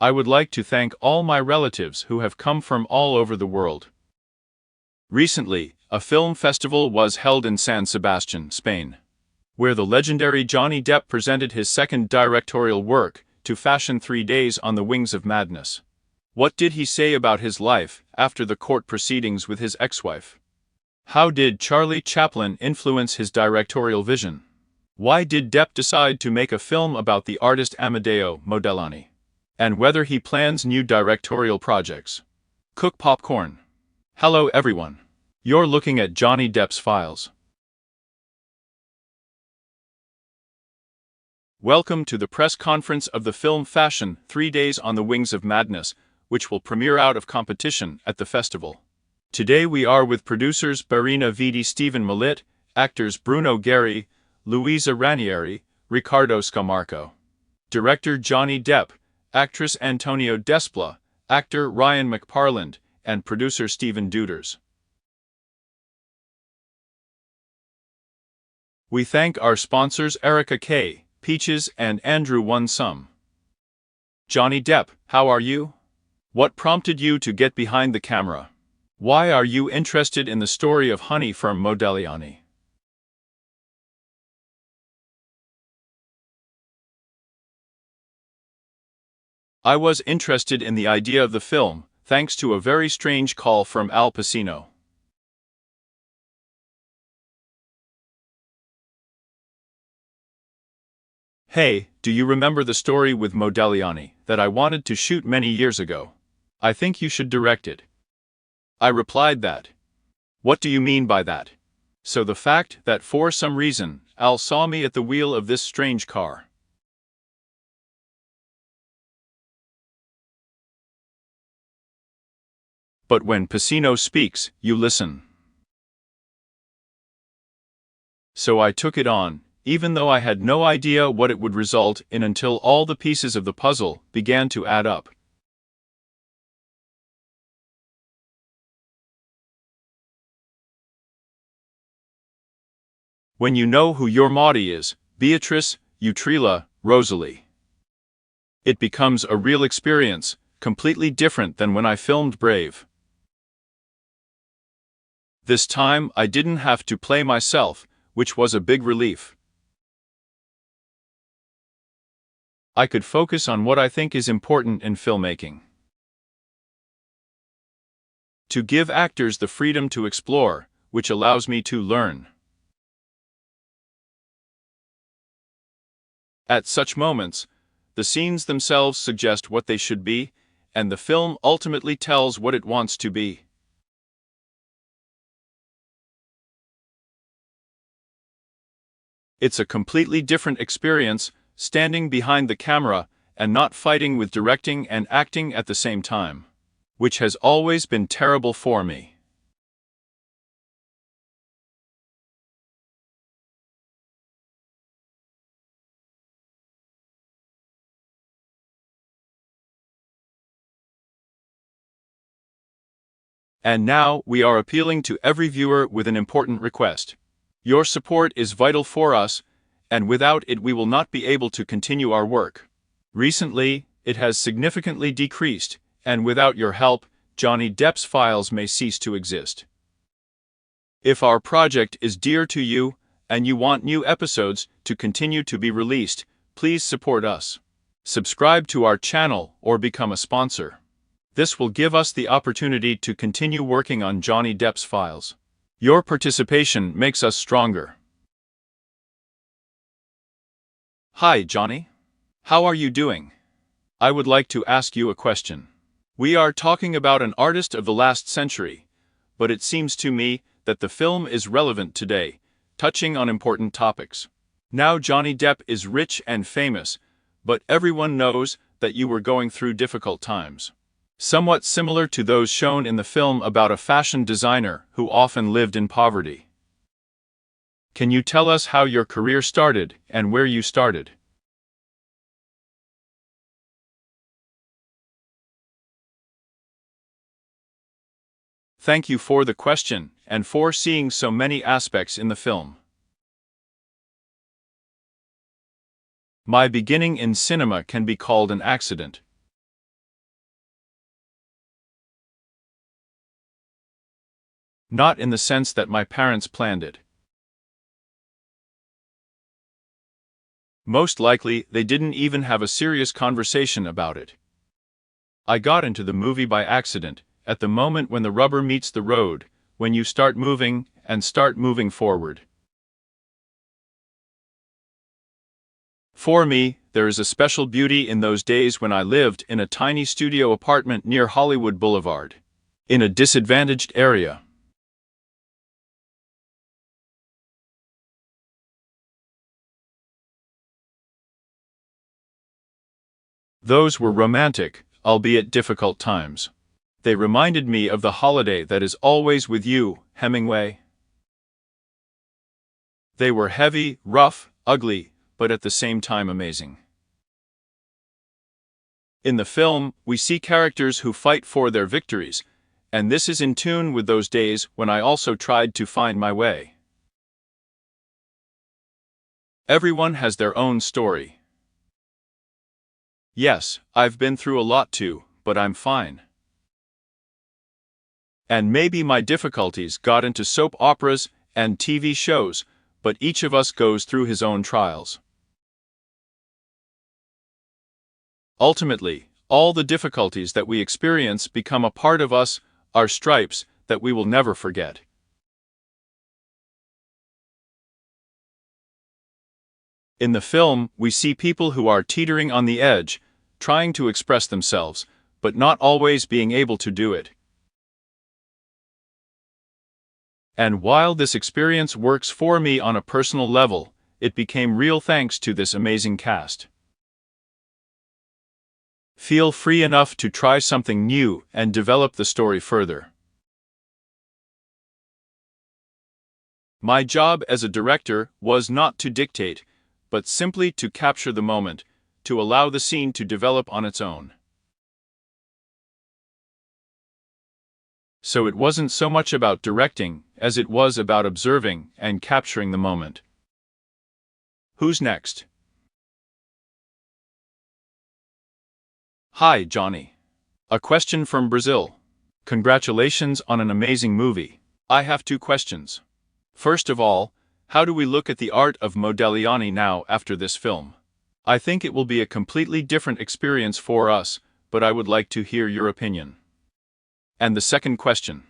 I would like to thank all my relatives who have come from all over the world. Recently, a film festival was held in San Sebastian, Spain, where the legendary Johnny Depp presented his second directorial work, To Fashion 3 Days on the Wings of Madness. What did he say about his life after the court proceedings with his ex-wife? How did Charlie Chaplin influence his directorial vision? Why did Depp decide to make a film about the artist Amedeo Modigliani? And whether he plans new directorial projects. Cook popcorn. Hello everyone. You're looking at Johnny Depp's files. Welcome to the press conference of the film Fashion 3 Days on the Wings of Madness, which will premiere out of competition at the festival. Today we are with producers Barina Vidi, Stephen Millet, actors Bruno Geri, Luisa Ranieri, Riccardo Scamarco. Director Johnny Depp, actress Antonio Despla, actor Ryan McParland, and producer Stephen Duders. We thank our sponsors Erica K., Peaches, and Andrew One Sum. Johnny Depp, how are you? What prompted you to get behind the camera? Why are you interested in the story of honey from Modigliani? I was interested in the idea of the film, thanks to a very strange call from Al Pacino. Hey, do you remember the story with Modigliani that I wanted to shoot many years ago? I think you should direct it. I replied that. What do you mean by that? So the fact that for some reason, Al saw me at the wheel of this strange car. But when Pacino speaks, you listen. So I took it on, even though I had no idea what it would result in until all the pieces of the puzzle began to add up. When you know who your Maudie is, Beatrice, Utrilla, Rosalie. It becomes a real experience, completely different than when I filmed Brave. This time I didn't have to play myself, which was a big relief. I could focus on what I think is important in filmmaking. To give actors the freedom to explore, which allows me to learn. At such moments, the scenes themselves suggest what they should be, and the film ultimately tells what it wants to be. It's a completely different experience, standing behind the camera and not fighting with directing and acting at the same time, which has always been terrible for me. And now we are appealing to every viewer with an important request. Your support is vital for us, and without it we will not be able to continue our work. Recently, it has significantly decreased, and without your help, Johnny Depp's files may cease to exist. If our project is dear to you, and you want new episodes to continue to be released, please support us. Subscribe to our channel or become a sponsor. This will give us the opportunity to continue working on Johnny Depp's files. Your participation makes us stronger. Hi, Johnny. How are you doing? I would like to ask you a question. We are talking about an artist of the last century, but it seems to me that the film is relevant today, touching on important topics. Now Johnny Depp is rich and famous, but everyone knows that you were going through difficult times. Somewhat similar to those shown in the film about a fashion designer who often lived in poverty. Can you tell us how your career started and where you started? Thank you for the question and for seeing so many aspects in the film. My beginning in cinema can be called an accident. Not in the sense that my parents planned it. Most likely, they didn't even have a serious conversation about it. I got into the movie by accident, at the moment when the rubber meets the road, when you start moving forward. For me, there is a special beauty in those days when I lived in a tiny studio apartment near Hollywood Boulevard, in a disadvantaged area. Those were romantic, albeit difficult times. They reminded me of the holiday that is always with you, Hemingway. They were heavy, rough, ugly, but at the same time amazing. In the film, we see characters who fight for their victories, and this is in tune with those days when I also tried to find my way. Everyone has their own story. Yes, I've been through a lot too, but I'm fine. And maybe my difficulties got into soap operas and TV shows, but each of us goes through his own trials. Ultimately, all the difficulties that we experience become a part of us, our stripes that we will never forget. In the film, we see people who are teetering on the edge, trying to express themselves, but not always being able to do it. And while this experience works for me on a personal level, it became real thanks to this amazing cast. Feel free enough to try something new and develop the story further. My job as a director was not to dictate, but simply to capture the moment, to allow the scene to develop on its own. So it wasn't so much about directing as it was about observing and capturing the moment. Who's next? Hi, Johnny. A question from Brazil. Congratulations on an amazing movie. I have 2 questions. First of all, how do we look at the art of Modigliani now after this film? I think it will be a completely different experience for us, but I would like to hear your opinion. And the second question.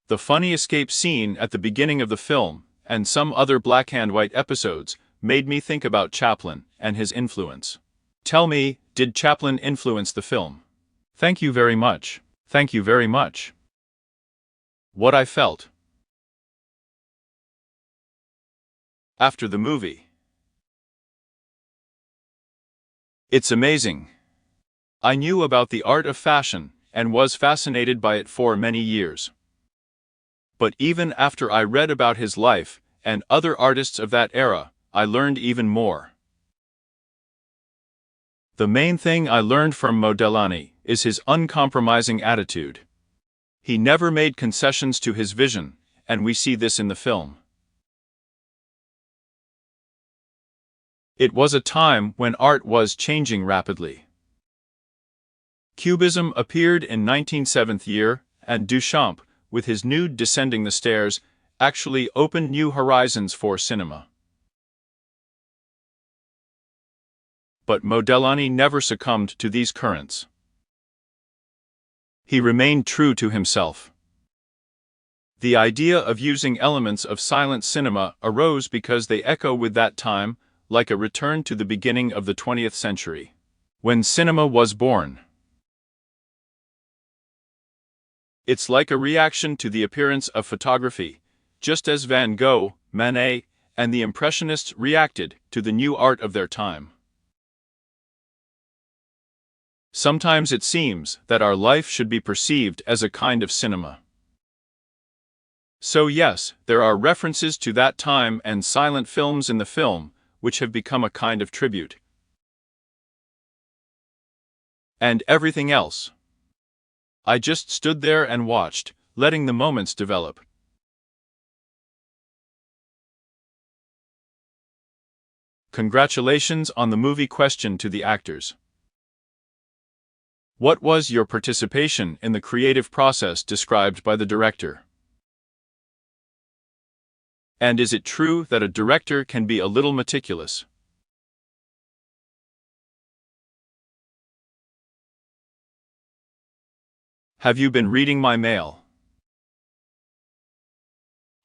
The funny escape scene at the beginning of the film, and some other Black and White episodes, made me think about Chaplin and his influence. Tell me, did Chaplin influence the film? Thank you very much. Thank you very much. What I felt after the movie. It's amazing. I knew about the art of fashion and was fascinated by it for many years. But even after I read about his life and other artists of that era, I learned even more. The main thing I learned from Modigliani is his uncompromising attitude. He never made concessions to his vision, and we see this in the film. It was a time when art was changing rapidly. Cubism appeared in 1970, and Duchamp, with his nude Descending the Stairs, actually opened new horizons for cinema. But Modigliani never succumbed to these currents. He remained true to himself. The idea of using elements of silent cinema arose because they echo with that time, like a return to the beginning of the 20th century, when cinema was born. It's like a reaction to the appearance of photography, just as Van Gogh, Manet, and the Impressionists reacted to the new art of their time. Sometimes it seems that our life should be perceived as a kind of cinema. So yes, there are references to that time and silent films in the film, which have become a kind of tribute. And everything else. I just stood there and watched, letting the moments develop. Congratulations on the movie. Question to the actors. What was your participation in the creative process described by the director? And is it true that a director can be a little meticulous? Have you been reading my mail?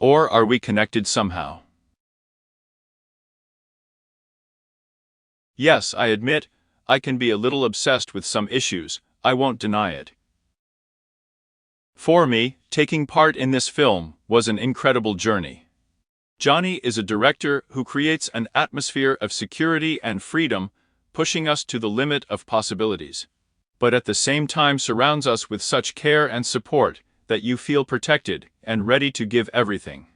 Or are we connected somehow? Yes, I admit, I can be a little obsessed with some issues, I won't deny it. For me, taking part in this film was an incredible journey. Johnny is a director who creates an atmosphere of security and freedom, pushing us to the limit of possibilities, but at the same time surrounds us with such care and support that you feel protected and ready to give everything.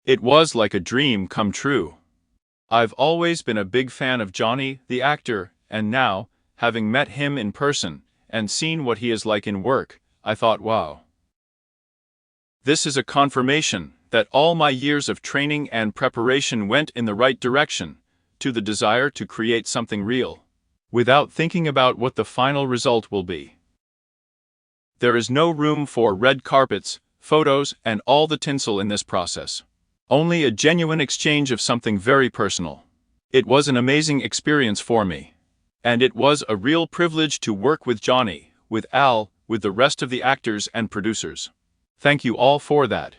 It was like a dream come true. I've always been a big fan of Johnny, the actor, and now, having met him in person and seen what he is like in work, I thought, wow. This is a confirmation that all my years of training and preparation went in the right direction, to the desire to create something real, without thinking about what the final result will be. There is no room for red carpets, photos, and all the tinsel in this process. Only a genuine exchange of something very personal. It was an amazing experience for me. And it was a real privilege to work with Johnny, with Al, with the rest of the actors and producers. Thank you all for that.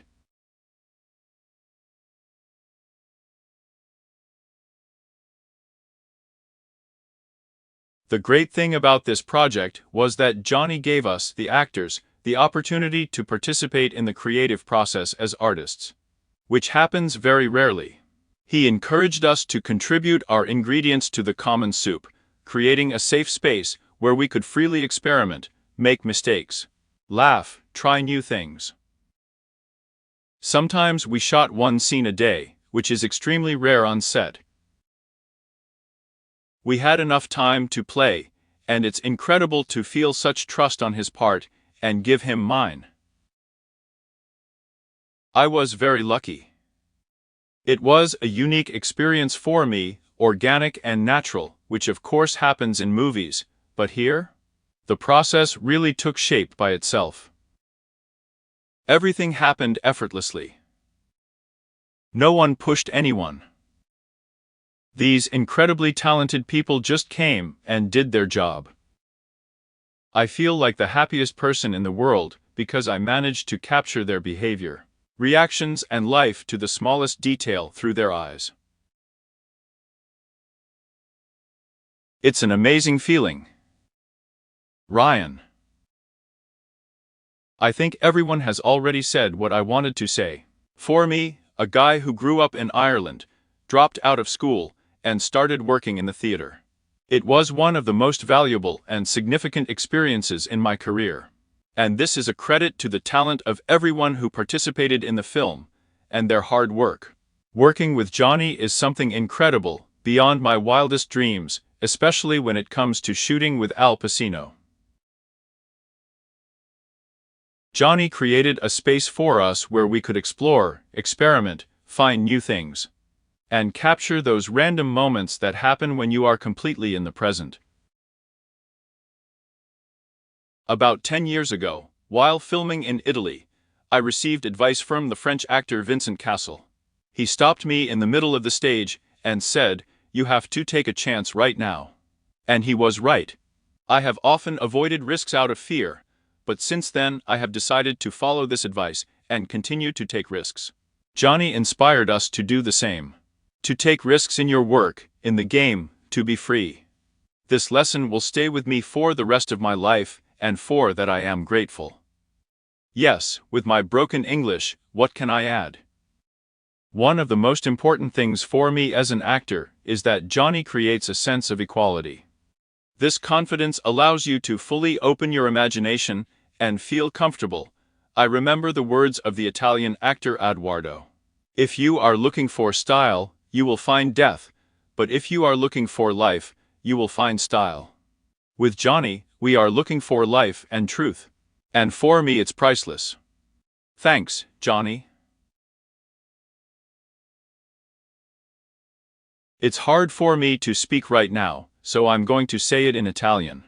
The great thing about this project was that Johnny gave us, the actors, the opportunity to participate in the creative process as artists, which happens very rarely. He encouraged us to contribute our ingredients to the common soup, creating a safe space where we could freely experiment, make mistakes, laugh, try new things. Sometimes we shot one scene a day, which is extremely rare on set. We had enough time to play, and it's incredible to feel such trust on his part, and give him mine. I was very lucky. It was a unique experience for me, organic and natural, which of course happens in movies, but here? The process really took shape by itself. Everything happened effortlessly. No one pushed anyone. These incredibly talented people just came and did their job. I feel like the happiest person in the world because I managed to capture their behavior, reactions, and life to the smallest detail through their eyes. It's an amazing feeling. Ryan. I think everyone has already said what I wanted to say. For me, a guy who grew up in Ireland, dropped out of school, and started working in the theater. It was one of the most valuable and significant experiences in my career. And this is a credit to the talent of everyone who participated in the film, and their hard work. Working with Johnny is something incredible, beyond my wildest dreams, especially when it comes to shooting with Al Pacino. Johnny created a space for us where we could explore, experiment, find new things, and capture those random moments that happen when you are completely in the present. About 10 years ago, while filming in Italy, I received advice from the French actor Vincent Cassel. He stopped me in the middle of the stage and said, "You have to take a chance right now." And he was right. I have often avoided risks out of fear, but since then I have decided to follow this advice and continue to take risks. Johnny inspired us to do the same. To take risks in your work, in the game, to be free. This lesson will stay with me for the rest of my life, and for that I am grateful. Yes, with my broken English, what can I add? One of the most important things for me as an actor is that Johnny creates a sense of equality. This confidence allows you to fully open your imagination and feel comfortable. I remember the words of the Italian actor Eduardo. If you are looking for style, you will find death, but if you are looking for life, you will find style. With Johnny, we are looking for life and truth. And for me it's priceless. Thanks, Johnny. It's hard for me to speak right now, so I'm going to say it in Italian.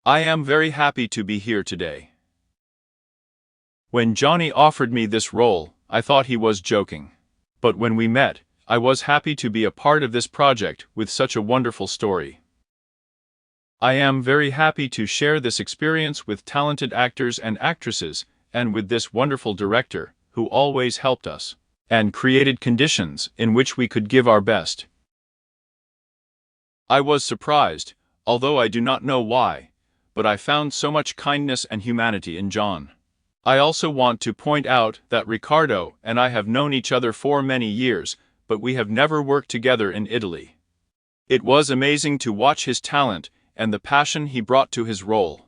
I am very happy to be here today. When Johnny offered me this role, I thought he was joking. But when we met, I was happy to be a part of this project with such a wonderful story. I am very happy to share this experience with talented actors and actresses, and with this wonderful director, who always helped us, and created conditions in which we could give our best. I was surprised, although I do not know why, but I found so much kindness and humanity in John. I also want to point out that Ricardo and I have known each other for many years, but we have never worked together in Italy. It was amazing to watch his talent and the passion he brought to his role.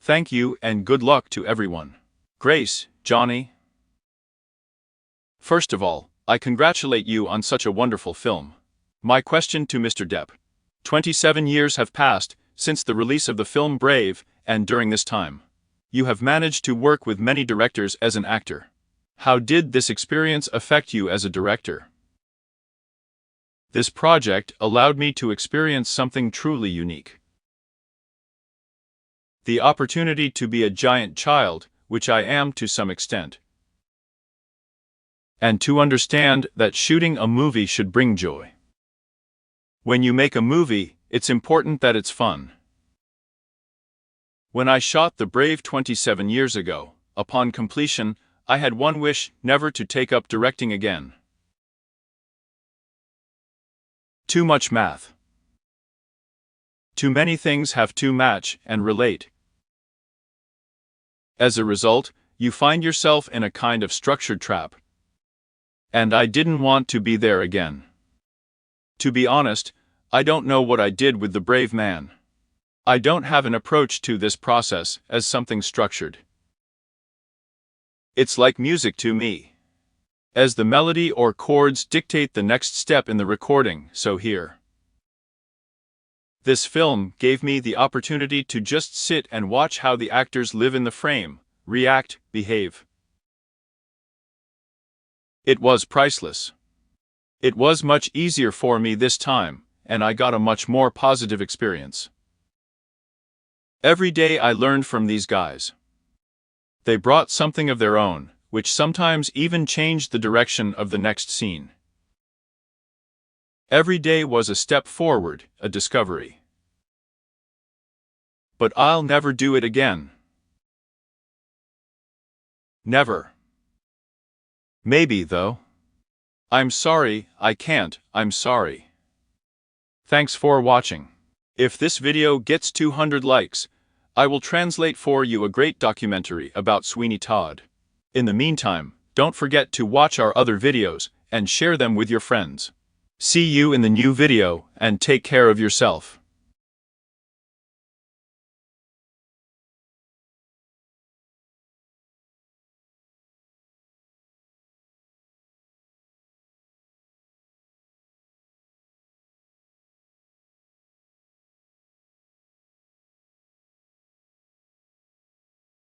Thank you and good luck to everyone. Grace, Johnny. First of all, I congratulate you on such a wonderful film. My question to Mr. Depp. 27 years have passed since the release of the film Brave, and during this time, you have managed to work with many directors as an actor. How did this experience affect you as a director? This project allowed me to experience something truly unique. The opportunity to be a giant child, which I am to some extent. And to understand that shooting a movie should bring joy. When you make a movie, it's important that it's fun. When I shot The Brave 27 years ago, upon completion, I had one wish: never to take up directing again. Too much math. Too many things have to match and relate. As a result, you find yourself in a kind of structured trap. And I didn't want to be there again. To be honest, I don't know what I did with The Brave Man. I don't have an approach to this process as something structured. It's like music to me. As the melody or chords dictate the next step in the recording, so here. This film gave me the opportunity to just sit and watch how the actors live in the frame, react, behave. It was priceless. It was much easier for me this time, and I got a much more positive experience. Every day I learned from these guys. They brought something of their own, which sometimes even changed the direction of the next scene. Every day was a step forward, a discovery. But I'll never do it again. Never. Maybe, though. I'm sorry, I can't, I'm sorry. Thanks for watching. If this video gets 200 likes, I will translate for you a great documentary about Sweeney Todd. In the meantime, don't forget to watch our other videos and share them with your friends. See you in the new video, and take care of yourself.